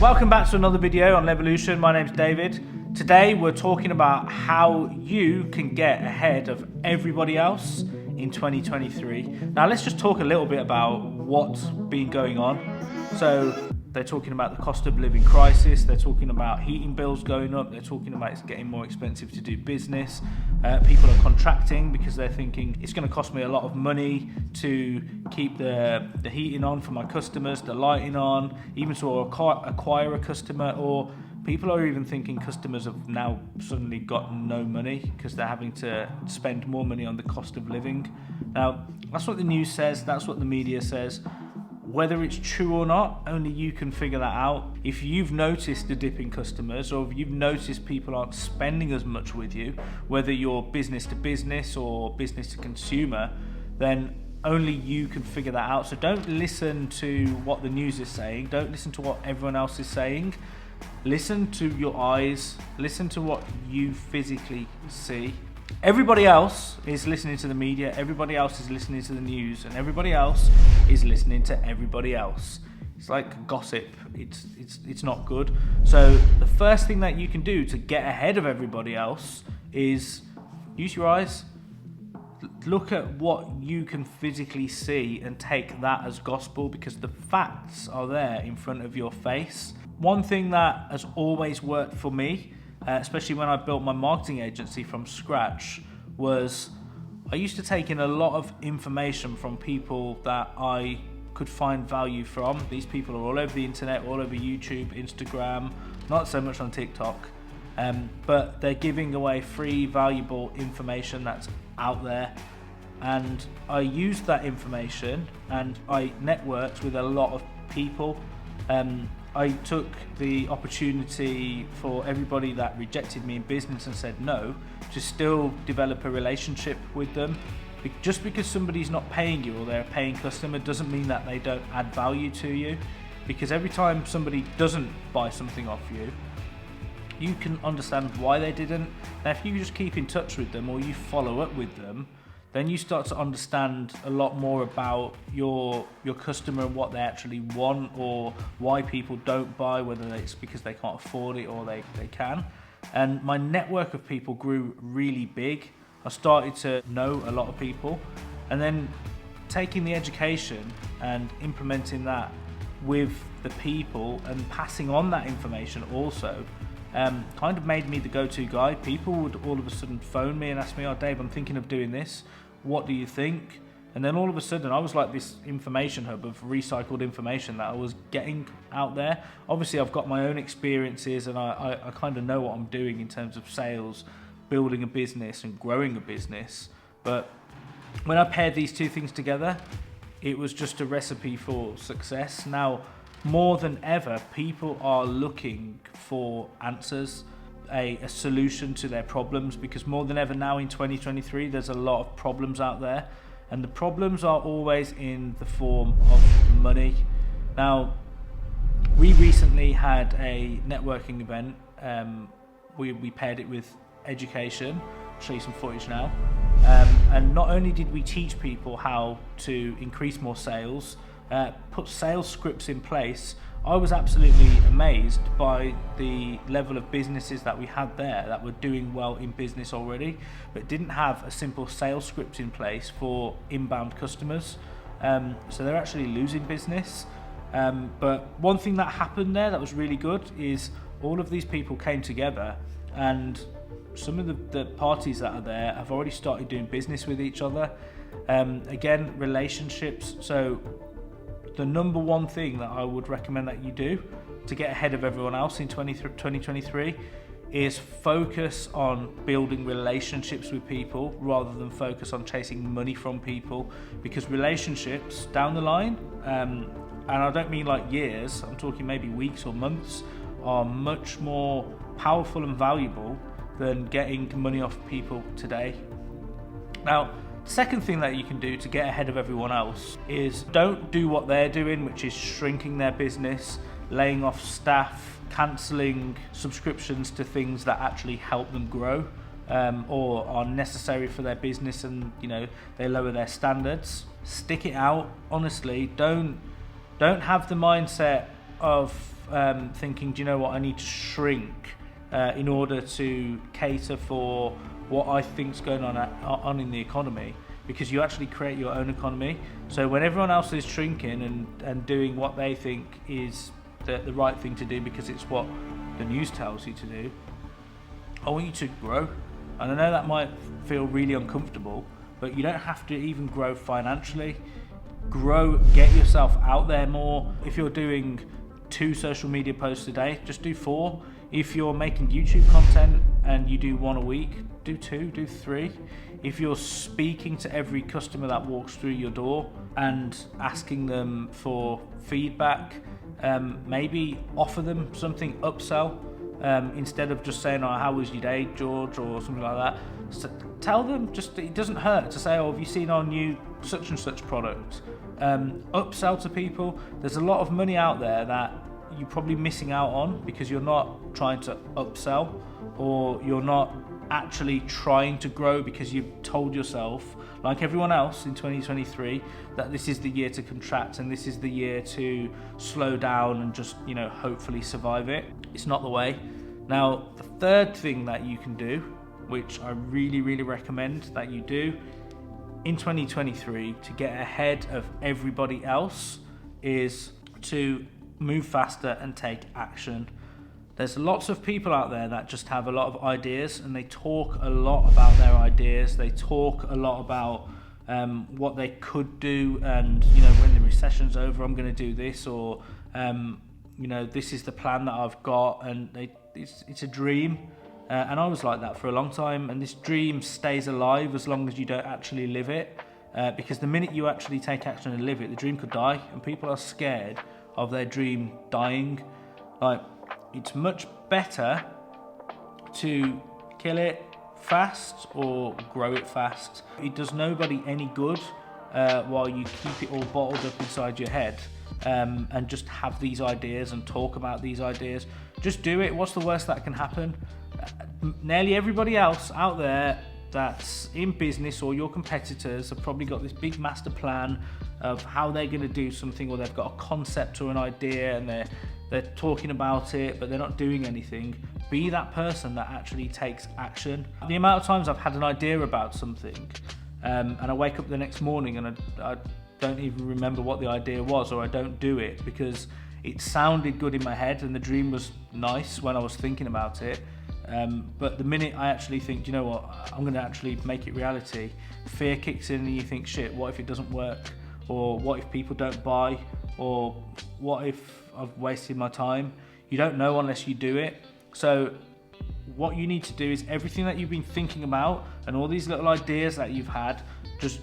Welcome back to another video on Levolution. My name's David. Today we're talking about how you can get ahead of everybody else in 2023. Now let's just talk a little bit about what's been going on. So they're talking about the cost of living crisis, they're talking about heating bills going up, they're talking about it's getting more expensive to do business. People are contracting because they're thinking it's going to cost me a lot of money to keep the heating on for my customers, the lighting on, even to acquire a customer, or people are even thinking customers have now suddenly got no money because they're having to spend more money on the cost of living. Now, that's what the news says, that's what the media says. Whether it's true or not, only you can figure that out. If you've noticed a dip in customers, or if you've noticed people aren't spending as much with you, whether you're business to business or business to consumer, then only you can figure that out. So don't listen to what the news is saying. Don't listen to what everyone else is saying. Listen to your eyes. Listen to what you physically see. Everybody else is listening to the media, everybody else is listening to the news, and everybody else is listening to everybody else. It's like gossip, it's not good. So the first thing that you can do to get ahead of everybody else is use your eyes. Look at what you can physically see and take that as gospel, because the facts are there in front of your face. One thing that has always worked for me, especially when I built my marketing agency from scratch, was I used to take in a lot of information from people that I could find value from. These people are all over the internet, all over YouTube, Instagram, not so much on TikTok, but they're giving away free, valuable information that's out there. And I used that information and I networked with a lot of people. I took the opportunity for everybody that rejected me in business and said no, to still develop a relationship with them. Just because somebody's not paying you or they're a paying customer doesn't mean that they don't add value to you, because every time somebody doesn't buy something off you, you can understand why they didn't. Now if you just keep in touch with them or you follow up with them, then you start to understand a lot more about your customer and what they actually want, or why people don't buy, whether it's because they can't afford it or they can. And my network of people grew really big. I started to know a lot of people, and then taking the education and implementing that with the people and passing on that information also kind of made me the go-to guy. People would all of a sudden phone me and ask me, "Oh Dave, I'm thinking of doing this. What do you think?" And then all of a sudden I was like this information hub of recycled information that I was getting out there. Obviously I've got my own experiences and I kind of know what I'm doing in terms of sales, building a business and growing a business. But when I paired these two things together, it was just a recipe for success. Now, more than ever, people are looking for answers, a solution to their problems, because more than ever now in 2023 there's a lot of problems out there, and the problems are always in the form of money. Now, we recently had a networking event. We paired it with education. I'll show you some footage now. And not only did we teach people how to increase more sales, put sales scripts in place, I was absolutely amazed by the level of businesses that we had there that were doing well in business already, but didn't have a simple sales script in place for inbound customers. So they're actually losing business. But one thing that happened there that was really good is all of these people came together, and some of the parties that are there have already started doing business with each other. Again, relationships. So the number one thing that I would recommend that you do to get ahead of everyone else in 2023 is focus on building relationships with people rather than focus on chasing money from people, because relationships down the line, and I don't mean like years, I'm talking maybe weeks or months, are much more powerful and valuable than getting money off people today. Now, second thing that you can do to get ahead of everyone else is don't do what they're doing, which is shrinking their business, laying off staff, cancelling subscriptions to things that actually help them grow, or are necessary for their business, and they lower their standards. Stick it out. Honestly, don't have the mindset of thinking, do you know what, I need to shrink in order to cater for what I think's going on in the economy, because you actually create your own economy. So when everyone else is shrinking and doing what they think is the right thing to do because it's what the news tells you to do, I want you to grow. And I know that might feel really uncomfortable, but you don't have to even grow financially. Grow, get yourself out there more. If you're doing 2 social media posts a day, just do 4. If you're making YouTube content and you do 1 a week, do 2, do 3. If you're speaking to every customer that walks through your door and asking them for feedback, maybe offer them something, upsell, instead of just saying, oh, how was your day, George, or something like that. So tell them, just, it doesn't hurt to say, oh, have you seen our new such and such product? Upsell to people. There's a lot of money out there that you're probably missing out on because you're not trying to upsell, or you're not actually trying to grow because you've told yourself, like everyone else in 2023, that this is the year to contract and this is the year to slow down and just, hopefully survive it. It's not the way. Now, the third thing that you can do, which I really, really recommend that you do in 2023 to get ahead of everybody else, is to move faster and take action. There's lots of people out there that just have a lot of ideas, and they talk a lot about their ideas. They talk a lot about what they could do, and when the recession's over, I'm going to do this, or this is the plan that I've got, and it's a dream. And I was like that for a long time, and this dream stays alive as long as you don't actually live it, because the minute you actually take action and live it, the dream could die, and people are scared of their dream dying. Like, it's much better to kill it fast or grow it fast. It does nobody any good while you keep it all bottled up inside your head and just have these ideas and talk about these ideas. Just do it. What's the worst that can happen? Nearly everybody else out there that's in business, or your competitors, have probably got this big master plan of how they're going to do something, or they've got a concept or an idea and they're talking about it, but they're not doing anything. Be that person that actually takes action. The amount of times I've had an idea about something, and I wake up the next morning and I don't even remember what the idea was, or I don't do it because it sounded good in my head and the dream was nice when I was thinking about it. But the minute I actually think, do you know what, I'm going to actually make it reality, fear kicks in and you think, shit, what if it doesn't work? Or what if people don't buy? Or what if I've wasted my time? You don't know unless you do it. So what you need to do is everything that you've been thinking about and all these little ideas that you've had, just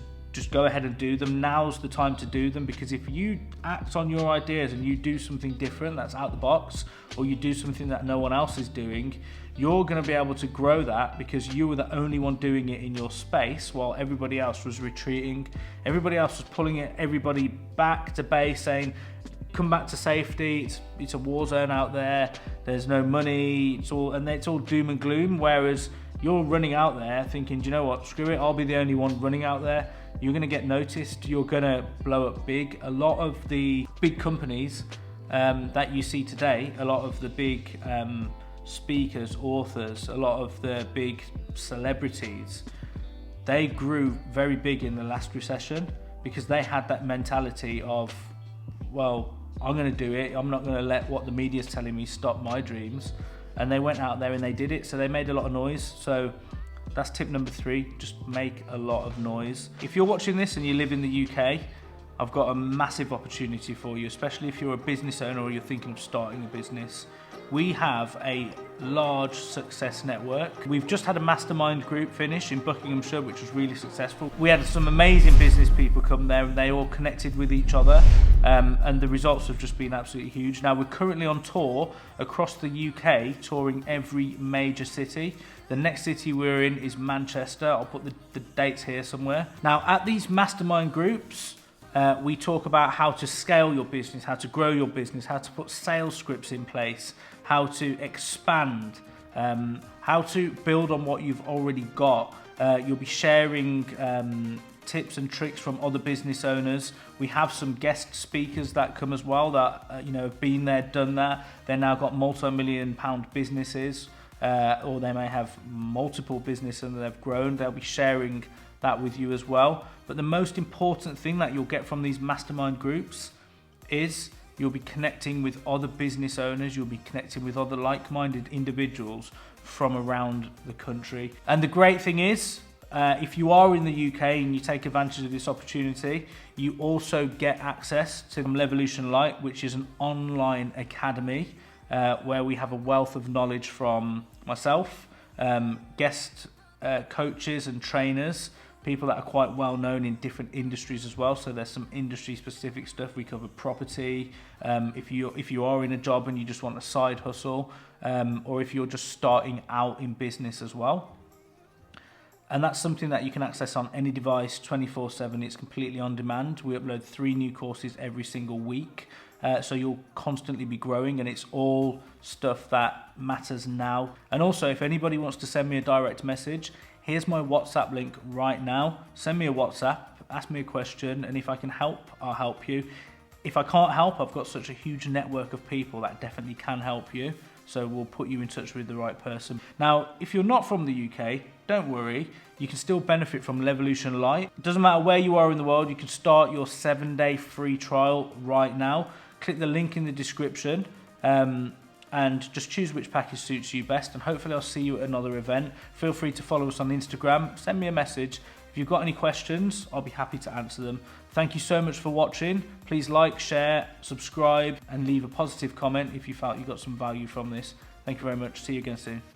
go ahead and do them. Now's the time to do them, because if you act on your ideas and you do something different that's out the box, or you do something that no one else is doing, you're going to be able to grow that because you were the only one doing it in your space while everybody else was retreating. Everybody else was pulling everybody back to base, saying, come back to safety, it's a war zone out there, there's no money, it's all doom and gloom, whereas you're running out there thinking, do you know what, screw it, I'll be the only one running out there. You're going to get noticed, you're going to blow up big. A lot of the big companies that you see today, a lot of the big speakers, authors, a lot of the big celebrities, they grew very big in the last recession because they had that mentality of, well, I'm going to do it, I'm not going to let what the media's telling me stop my dreams. And they went out there and they did it, so they made a lot of noise. So that's tip number 3, just make a lot of noise. If you're watching this and you live in the UK, I've got a massive opportunity for you, especially if you're a business owner or you're thinking of starting a business. We have a large success network. We've just had a mastermind group finish in Buckinghamshire, which was really successful. We had some amazing business people come there and they all connected with each other, and the results have just been absolutely huge. Now we're currently on tour across the UK, touring every major city. The next city we're in is Manchester. I'll put the dates here somewhere. Now at these mastermind groups, we talk about how to scale your business, how to grow your business, how to put sales scripts in place, how to expand, how to build on what you've already got. You'll be sharing tips and tricks from other business owners. We have some guest speakers that come as well that have been there, done that. They're now got multi-million-pound businesses, or they may have multiple businesses and they've grown. They'll be sharing that with you as well. But the most important thing that you'll get from these mastermind groups is you'll be connecting with other business owners, you'll be connecting with other like-minded individuals from around the country. And the great thing is, if you are in the UK and you take advantage of this opportunity, you also get access to Levolution Light, which is an online academy where we have a wealth of knowledge from myself, guest coaches and trainers, people that are quite well known in different industries as well. So there's some industry specific stuff. We cover property, if you are in a job and you just want a side hustle, or if you're just starting out in business as well. And that's something that you can access on any device 24/7. It's completely on demand. We upload 3 new courses every single week. So you'll constantly be growing, and it's all stuff that matters now. And also, if anybody wants to send me a direct message, here's my WhatsApp link right now. Send me a WhatsApp, ask me a question, and if I can help, I'll help you. If I can't help, I've got such a huge network of people that definitely can help you. So we'll put you in touch with the right person. Now, if you're not from the UK, don't worry. You can still benefit from Levolution Light. It doesn't matter where you are in the world, you can start your 7-day free trial right now. Click the link in the description and just choose which package suits you best, and hopefully I'll see you at another event. Feel free to follow us on Instagram, send me a message. If you've got any questions, I'll be happy to answer them. Thank you so much for watching. Please like, share, subscribe, and leave a positive comment if you felt you got some value from this. Thank you very much. See you again soon.